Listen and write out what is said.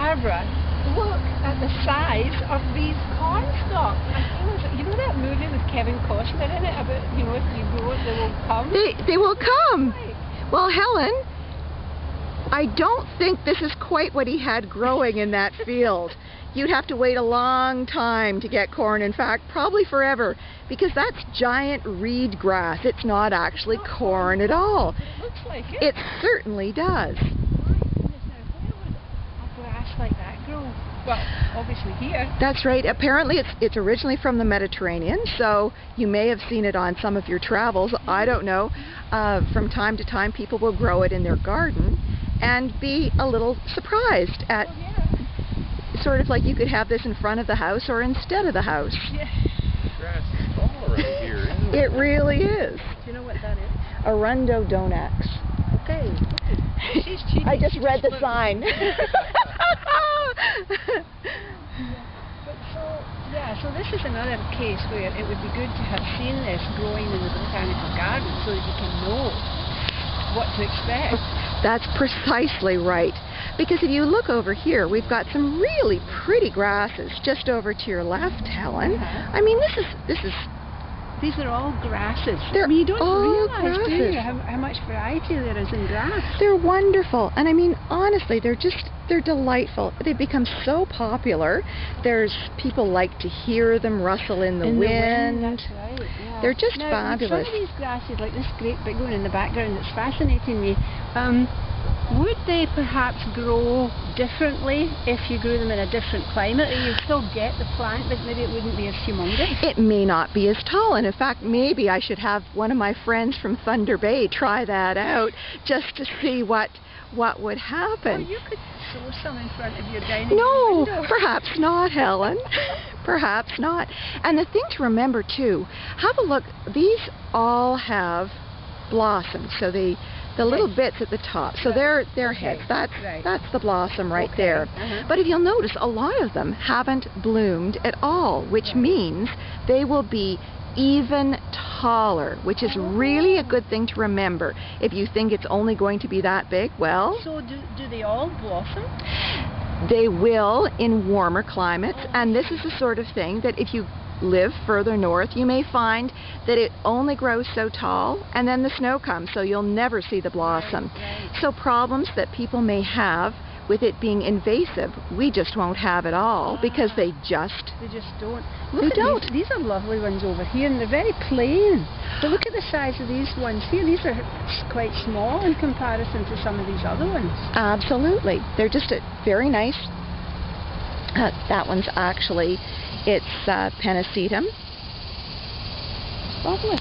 Barbara, look at the size of these corn stalks. I feel as, you know that movie with Kevin Costner in it about, you know, if you grow it, they will come? They will come. Right. Well, Helen, I don't think this is quite what he had growing in that field. You'd have to wait a long time to get corn, in fact, probably forever, because that's giant reed grass. It's not actually corn at all. It looks like it. It certainly does. My goodness, now where would a grass like that grow? Well, obviously here. That's right. Apparently it's originally from the Mediterranean, so you may have seen it on some of your travels. I don't know. From time to time people will grow it in their garden and be a little surprised at, sort of like you could have this in front of the house or instead of the house. Yeah. Grass is tall right here, isn't it? It really is. Do you know what that is? Arundo Donax. Okay. She's cheating. I just read the sign. So this is another case where it would be good to have seen this growing in the botanical garden so that you can know what to expect. That's precisely right. Because if you look over here, we've got some really pretty grasses just over to your left, Helen. I mean, These are all grasses. They're I mean, you don't all realize, do you, grasses. how much variety there is in grass. They're wonderful. And I mean, honestly, they're delightful. They've become so popular. People like to hear them rustle in the wind. That's right, yeah. They're just now, fabulous. Some of these grasses, like this great big one in the background that's fascinating me, would they perhaps grow differently if you grew them in a different climate? Or you'd still get the plant, but maybe it wouldn't be as humongous? It may not be as tall, and in fact, maybe I should have one of my friends from Thunder Bay try that out just to see what would happen. Or you could sow some in front of your dining No, room window. perhaps not, Helen. Perhaps not. And the thing to remember too, have a look, these all have blossoms, so the little bits at the top, so they're heads. That's the blossom right there. But if you'll notice, a lot of them haven't bloomed at all, which means they will be even taller, which is really a good thing to remember. If you think it's only going to be that big, well... So do they all blossom? They will in warmer climates, and this is the sort of thing that if you live further north, you may find that it only grows so tall, and then the snow comes, so you'll never see the blossom. So problems that people may have with it being invasive, we just won't have at all, because they just don't. They don't. These are lovely ones over here, and they're very plain. But look at the size of these ones here. These are quite small in comparison to some of these other ones. Absolutely. They're just very nice. That one's actually, it's Pennisetum. Lovely.